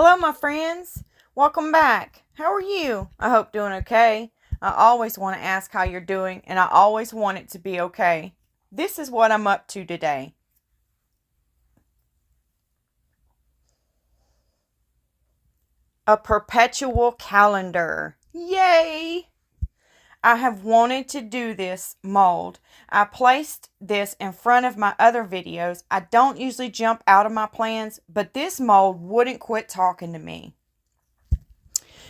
Hello, my friends. Welcome back. How are you? I hope doing okay. I always want to ask how you're doing, and I always want it to be okay. This is what I'm up to today. A perpetual calendar. Yay! I have wanted to do this mold. I placed this in front of my other videos. I don't usually jump out of my plans, but this mold wouldn't quit talking to me.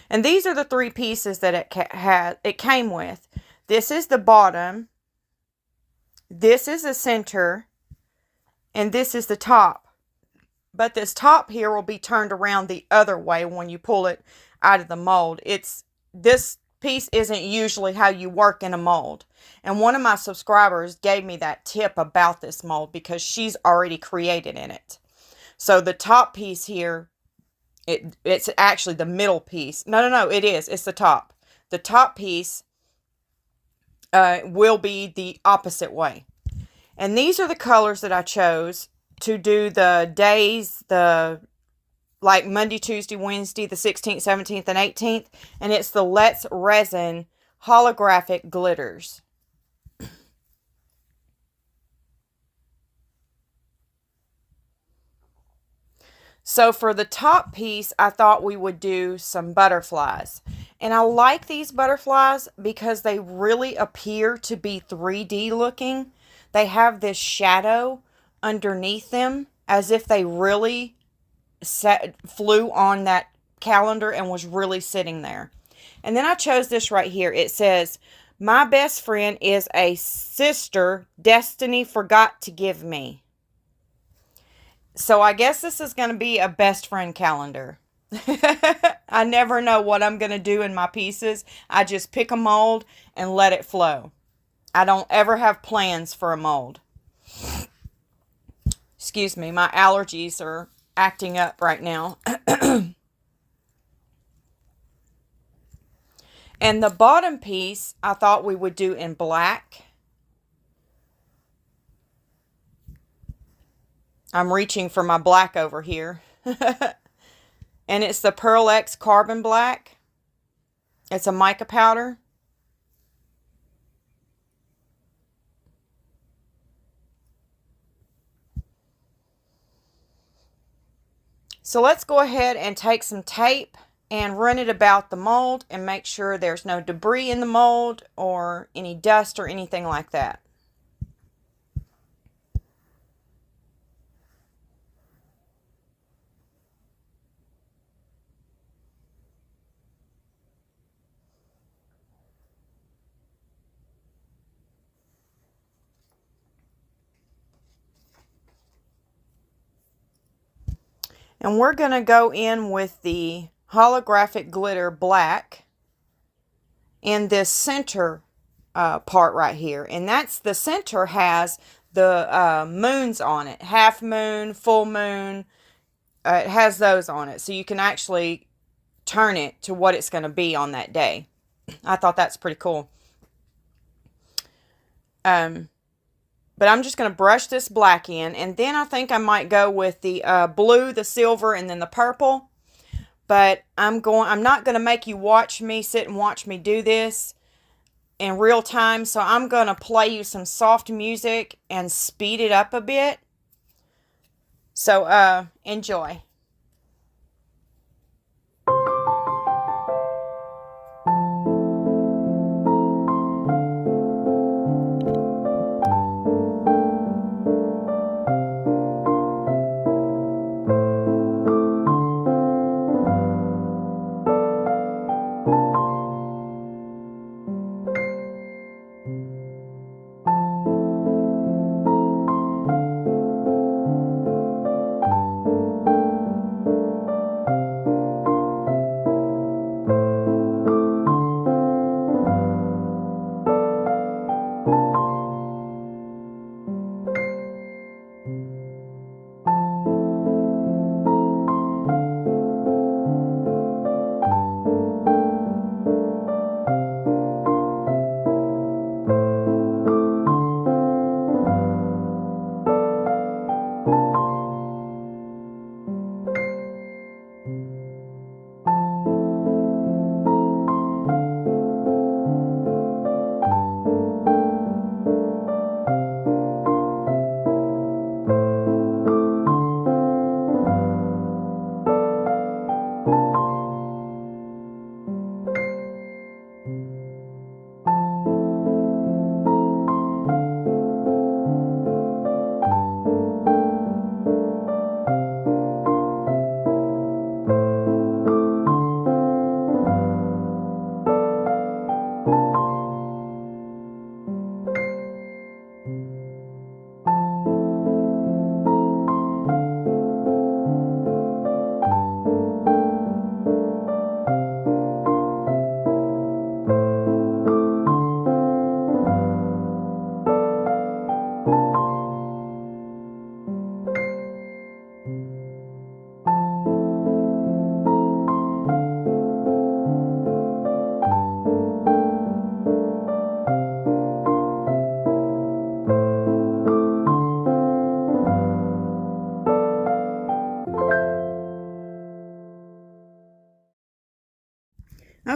And these are the three pieces that it came with. This is the bottom, this is the center, and this is the top. But this top here will be turned around the other way when you pull it out of the mold. This piece isn't usually how you work in a mold. And one of my subscribers gave me that tip about this mold because she's already created in it. So the top piece here, it's actually the middle piece. No, it is. It's the top. The top piece will be the opposite way. And these are the colors that I chose to do the days, like Monday, Tuesday, Wednesday, the 16th, 17th, and 18th. And it's the Let's Resin holographic glitters. So for the top piece, I thought we would do some butterflies. And I like these butterflies because they really appear to be 3D looking. They have this shadow underneath them as if they really flew on that calendar and was really sitting there. And then I chose this right here. It says, "My best friend is a sister destiny forgot to give me." So I guess this is going to be a best friend calendar. I never know what I'm going to do in my pieces. I just pick a mold and let it flow. I don't ever have plans for a mold. Excuse me, my allergies are acting up right now. And the bottom piece, I thought we would do in black. I'm reaching for my black over here. And it's the Pearl X Carbon Black. It's a mica powder. So let's go ahead and take some tape and run it about the mold and make sure there's no debris in the mold or any dust or anything like that. And we're going to go in with the holographic glitter black in this center part right here. And that's the center has the moons on it. Half moon, full moon. It has those on it. So you can actually turn it to what it's going to be on that day. I thought that's pretty cool. But I'm just going to brush this black in. And then I think I might go with the blue, the silver, and then the purple. But I'm not going to make you sit and watch me do this in real time. So I'm going to play you some soft music and speed it up a bit. So enjoy.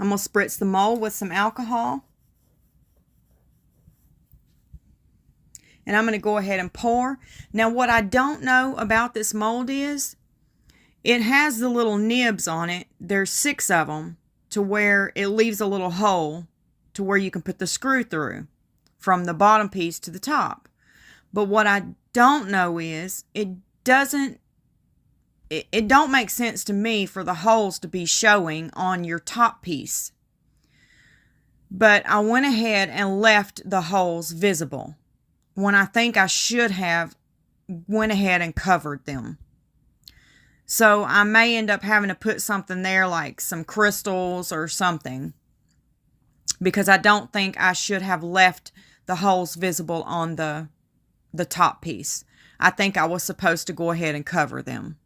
I'm going to spritz the mold with some alcohol. And I'm going to go ahead and pour. Now, what I don't know about this mold is it has the little nibs on it. There's 6 of them to where it leaves a little hole to where you can put the screw through from the bottom piece to the top. But what I don't know is it don't make sense to me for the holes to be showing on your top piece. But I went ahead and left the holes visible when I think I should have went ahead and covered them. So I may end up having to put something there like some crystals or something, because I don't think I should have left the holes visible on the top piece. I think I was supposed to go ahead and cover them.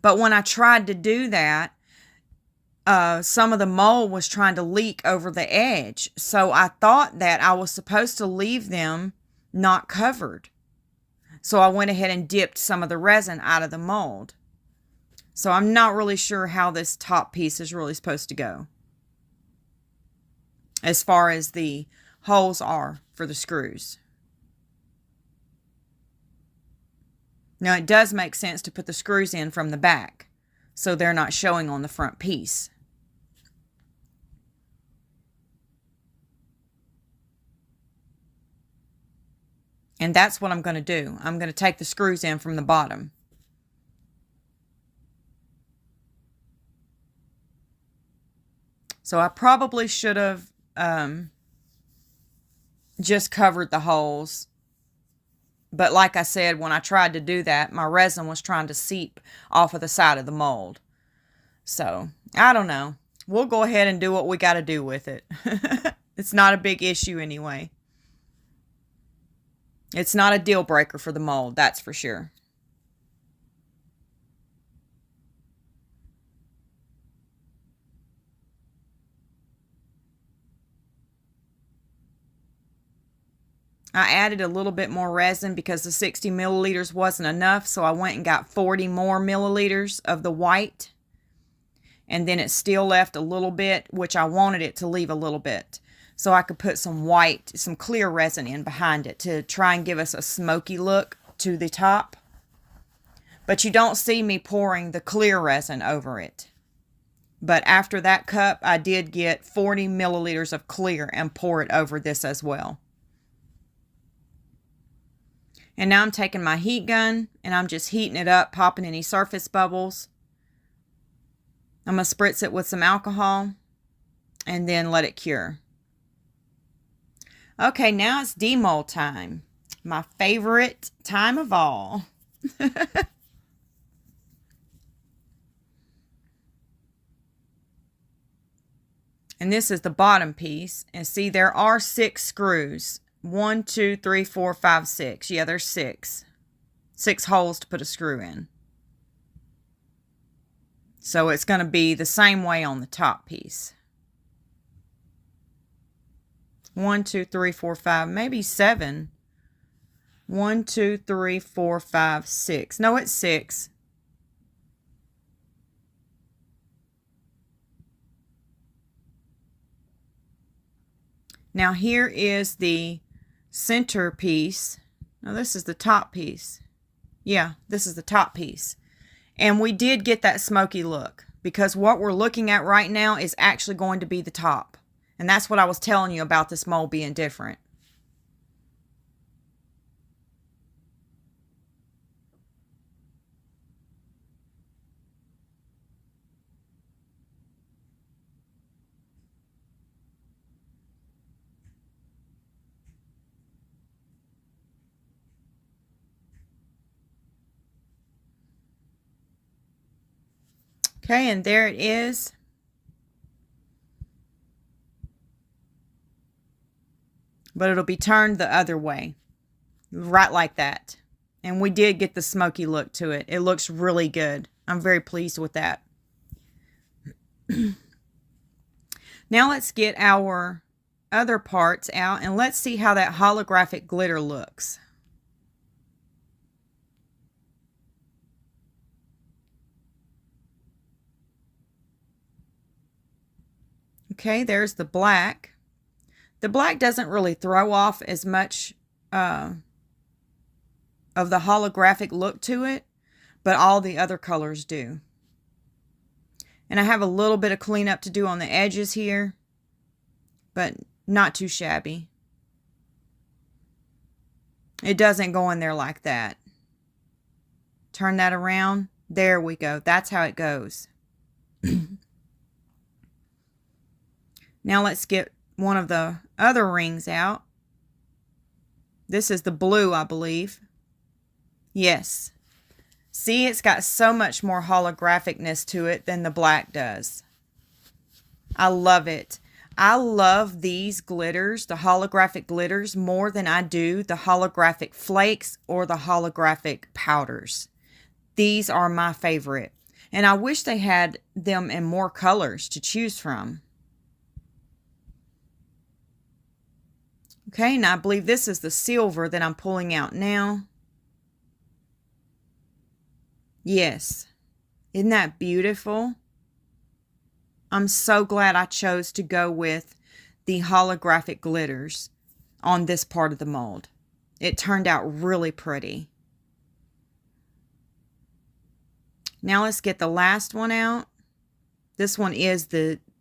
But when I tried to do that, some of the mold was trying to leak over the edge. So I thought that I was supposed to leave them not covered. So I went ahead and dipped some of the resin out of the mold. So I'm not really sure how this top piece is really supposed to go, as far as the holes are for the screws. Now, it does make sense to put the screws in from the back, so they're not showing on the front piece. And that's what I'm going to do. I'm going to take the screws in from the bottom. So I probably should have just covered the holes. But like I said, when I tried to do that, my resin was trying to seep off of the side of the mold. So, I don't know. We'll go ahead and do what we got to do with it. It's not a big issue anyway. It's not a deal breaker for the mold, that's for sure. I added a little bit more resin because the 60 milliliters wasn't enough, so I went and got 40 more milliliters of the white. And then it still left a little bit, which I wanted it to leave a little bit, so I could put some white, some clear resin in behind it to try and give us a smoky look to the top. But you don't see me pouring the clear resin over it. But after that cup, I did get 40 milliliters of clear and pour it over this as well. And now I'm taking my heat gun and I'm just heating it up, popping any surface bubbles. I'm going to spritz it with some alcohol and then let it cure. Okay, now it's demold time. My favorite time of all. And this is the bottom piece. And see, there are 6 screws. 1, 2, 3, 4, 5, 6. Yeah, there's 6. 6 holes to put a screw in. So it's going to be the same way on the top piece. 1, 2, 3, 4, 5, maybe 7. 1, 2, 3, 4, 5, 6. No, it's 6. Now here is the center piece. Now this is the top piece. Yeah, this is the top piece. And we did get that smoky look because what we're looking at right now is actually going to be the top. And that's what I was telling you about this mold being different. Okay, and there it is. But it'll be turned the other way. Right like that. And we did get the smoky look to it. It looks really good. I'm very pleased with that. Now let's get our other parts out and let's see how that holographic glitter looks. Okay, there's the black. The black doesn't really throw off as much of the holographic look to it, but all the other colors do. And I have a little bit of cleanup to do on the edges here, but not too shabby. It doesn't go in there like that. Turn that around. There we go. That's how it goes. Now let's get one of the other rings out. This is the blue, I believe. Yes. See, it's got so much more holographicness to it than the black does. I love it. I love these glitters, the holographic glitters, more than I do the holographic flakes or the holographic powders. These are my favorite. And I wish they had them in more colors to choose from. Okay, and I believe this is the silver that I'm pulling out now. Yes. Isn't that beautiful? I'm so glad I chose to go with the holographic glitters on this part of the mold. It turned out really pretty. Now let's get the last one out. This one is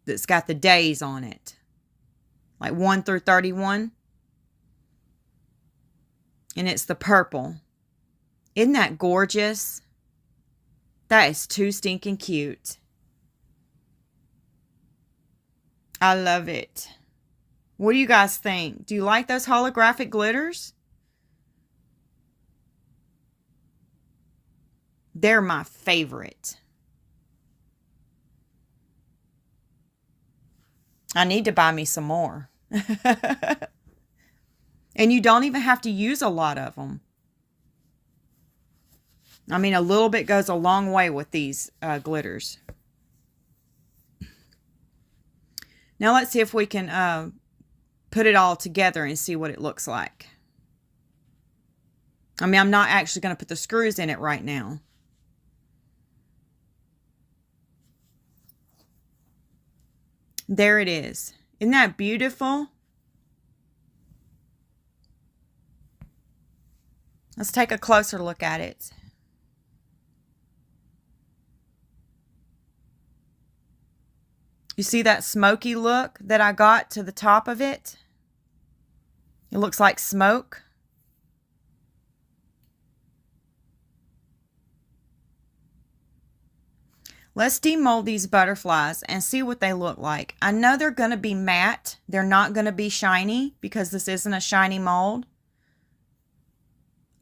that's got the days on it. Like 1 through 31. And it's the purple. Isn't that gorgeous? That is too stinking cute. I love it. What do you guys think? Do you like those holographic glitters? They're my favorite. I need to buy me some more. And you don't even have to use a lot of them. I mean, a little bit goes a long way with these glitters. Now let's see if we can put it all together and see what it looks like. I mean, I'm not actually going to put the screws in it right now. There it is. Isn't that beautiful? Let's take a closer look at it. You see that smoky look that I got to the top of it? It looks like smoke. Let's demold these butterflies and see what they look like. I know they're going to be matte. They're not going to be shiny because this isn't a shiny mold.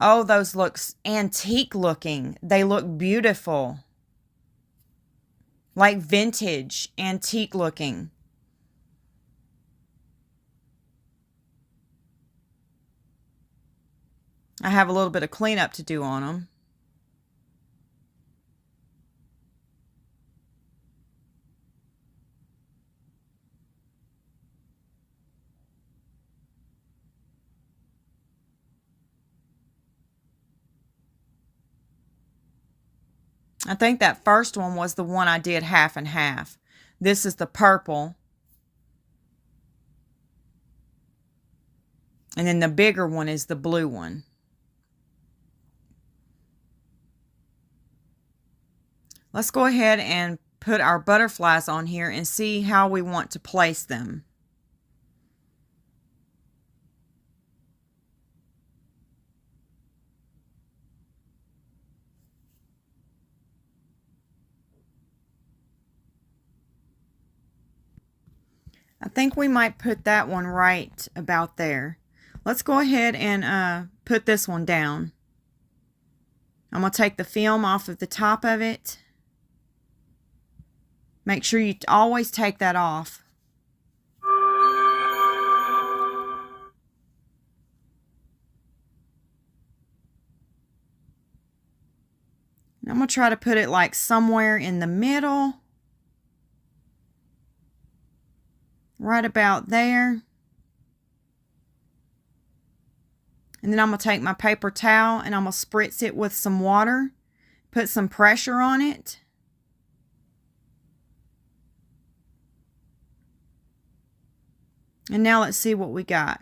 Oh, those look antique looking. They look beautiful. Like vintage, antique looking. I have a little bit of cleanup to do on them. I think that first one was the one I did half and half. This is the purple. And then the bigger one is the blue one. Let's go ahead and put our butterflies on here and see how we want to place them. I think we might put that one right about there. Let's go ahead and put this one down. I'm going to take the film off of the top of it. Make sure you always take that off. And I'm going to try to put it like somewhere in the middle. Right about there. And then I'm going to take my paper towel and I'm going to spritz it with some water. Put some pressure on it. And now let's see what we got.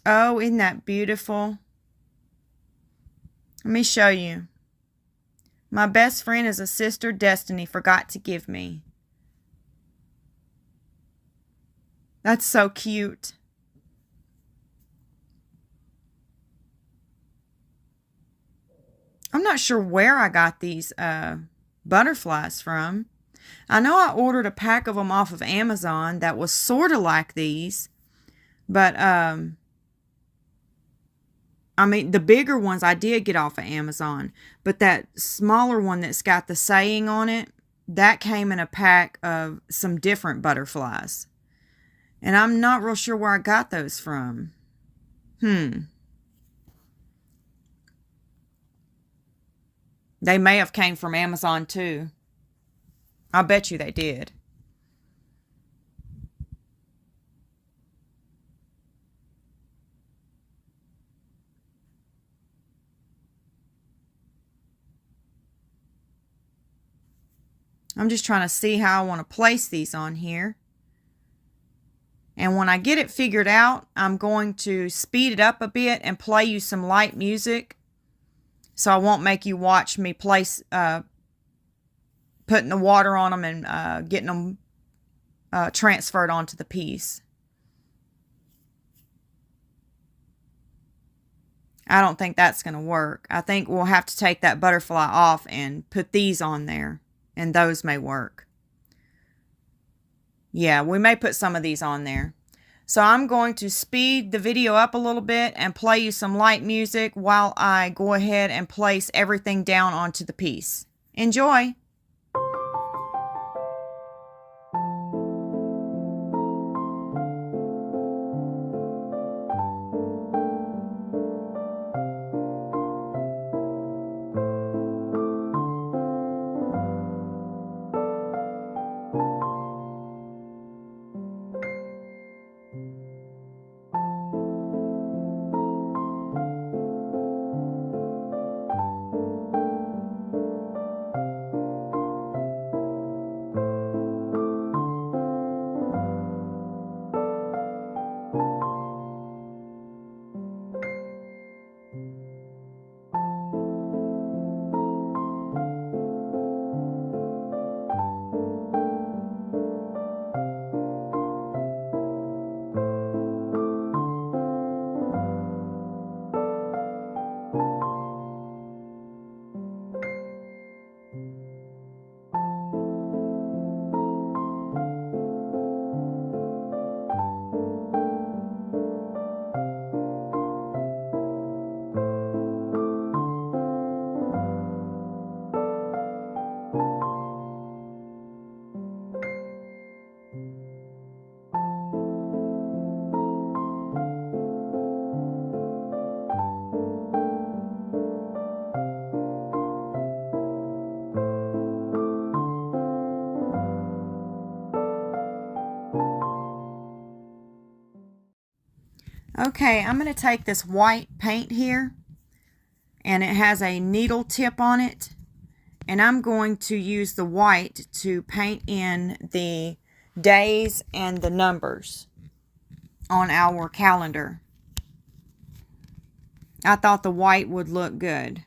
Oh, isn't that beautiful? Let me show you. My best friend is a sister Destiny forgot to give me. That's so cute. I'm not sure where I got these butterflies from. I know I ordered a pack of them off of Amazon that was sort of like these. But, I mean, the bigger ones I did get off of Amazon. But that smaller one that's got the saying on it, that came in a pack of some different butterflies. And I'm not real sure where I got those from. They may have came from Amazon too. I bet you they did. I'm just trying to see how I want to place these on here. And when I get it figured out, I'm going to speed it up a bit and play you some light music. So I won't make you watch me place, putting the water on them and getting them transferred onto the piece. I don't think that's going to work. I think we'll have to take that butterfly off and put these on there. And those may work. Yeah, we may put some of these on there. So I'm going to speed the video up a little bit and play you some light music while I go ahead and place everything down onto the piece. Enjoy! Okay, I'm going to take this white paint here, and it has a needle tip on it, and I'm going to use the white to paint in the days and the numbers on our calendar. I thought the white would look good.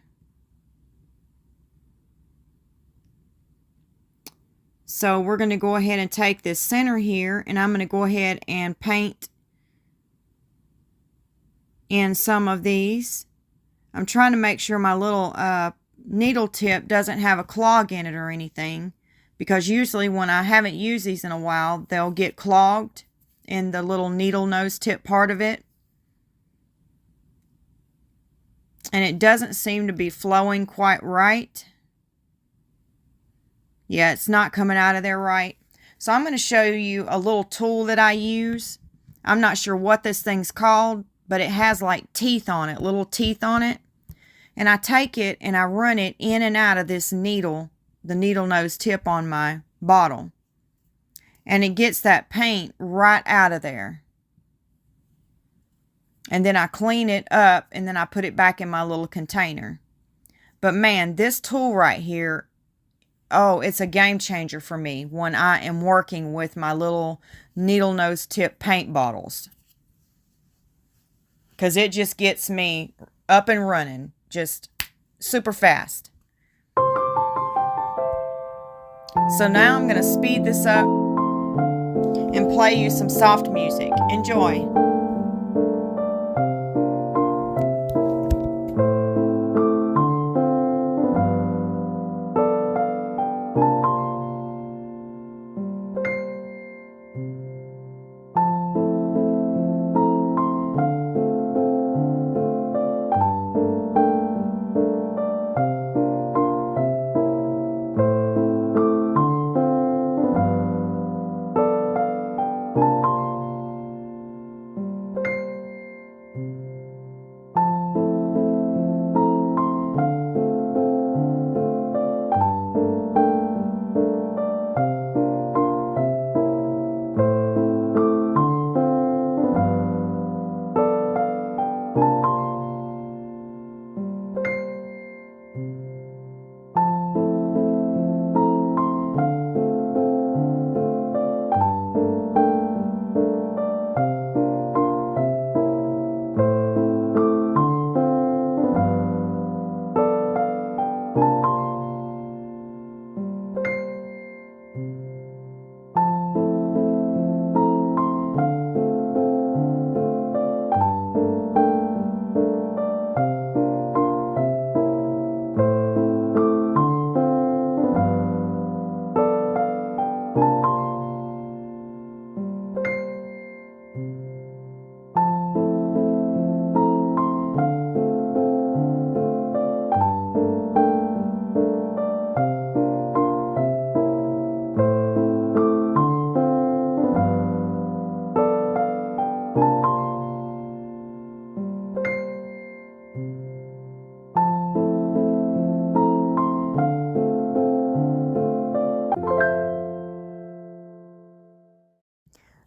So we're going to go ahead and take this center here, and I'm going to go ahead and paint in some of these. I'm trying to make sure my little needle tip doesn't have a clog in it or anything, because usually when I haven't used these in a while, they'll get clogged in the little needle nose tip part of it. And it doesn't seem to be flowing quite right. Yeah, it's not coming out of there right. So I'm going to show you a little tool that I use. I'm not sure what this thing's called, but it has like teeth on it, little teeth on it. And I take it and I run it in and out of this needle, the needle nose tip on my bottle. And it gets that paint right out of there. And then I clean it up and then I put it back in my little container. But man, this tool right here oh, it's a game changer for me when I am working with my little needle nose tip paint bottles. Because it just gets me up and running just super fast. So now I'm going to speed this up and play you some soft music. Enjoy.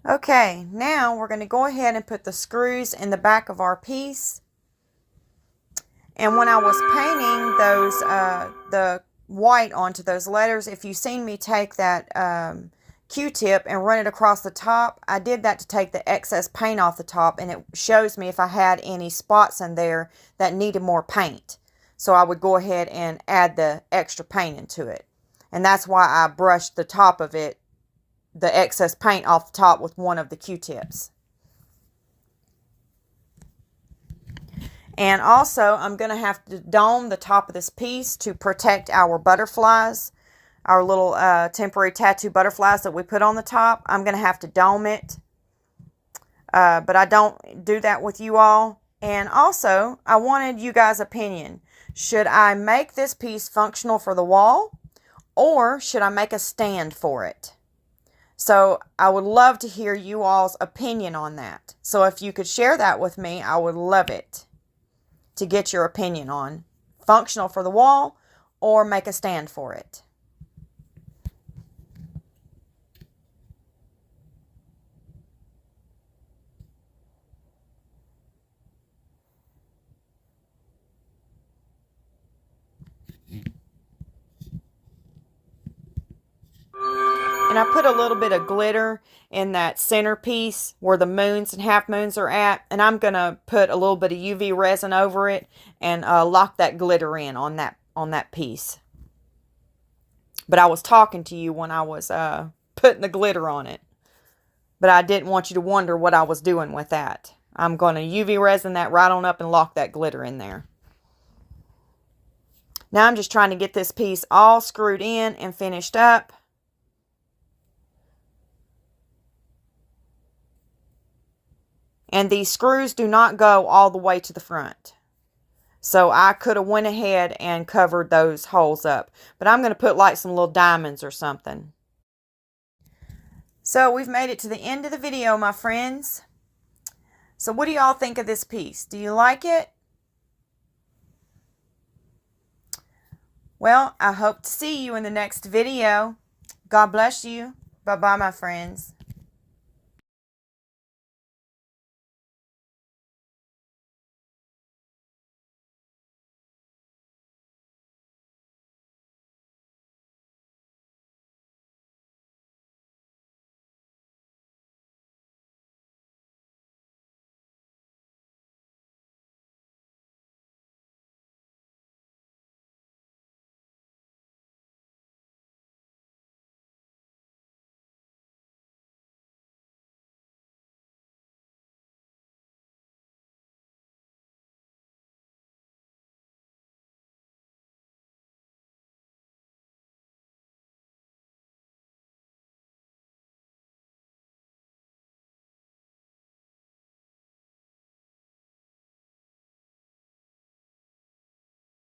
Okay, now we're going to go ahead and put the screws in the back of our piece. And when I was painting those, the white onto those letters, if you've seen me take that Q-tip and run it across the top, I did that to take the excess paint off the top, and it shows me if I had any spots in there that needed more paint. So I would go ahead and add the extra paint into it. And that's why I brushed the top of it, the excess paint off the top with one of the Q-tips. And also, I'm going to have to dome the top of this piece to protect our butterflies, our little temporary tattoo butterflies that we put on the top. I'm going to have to dome it, but I don't do that with you all. And also, I wanted you guys' opinion. Should I make this piece functional for the wall, or should I make a stand for it? So I would love to hear you all's opinion on that. So if you could share that with me, I would love it to get your opinion on functional for the wall or make a stand for it. And I put a little bit of glitter in that centerpiece where the moons and half moons are at. And I'm going to put a little bit of UV resin over it and lock that glitter in on that piece. But I was talking to you when I was putting the glitter on it. But I didn't want you to wonder what I was doing with that. I'm going to UV resin that right on up and lock that glitter in there. Now I'm just trying to get this piece all screwed in and finished up. And these screws do not go all the way to the front. So I could have went ahead and covered those holes up. But I'm going to put like some little diamonds or something. So we've made it to the end of the video, my friends. So what do y'all think of this piece? Do you like it? Well, I hope to see you in the next video. God bless you. Bye-bye, my friends.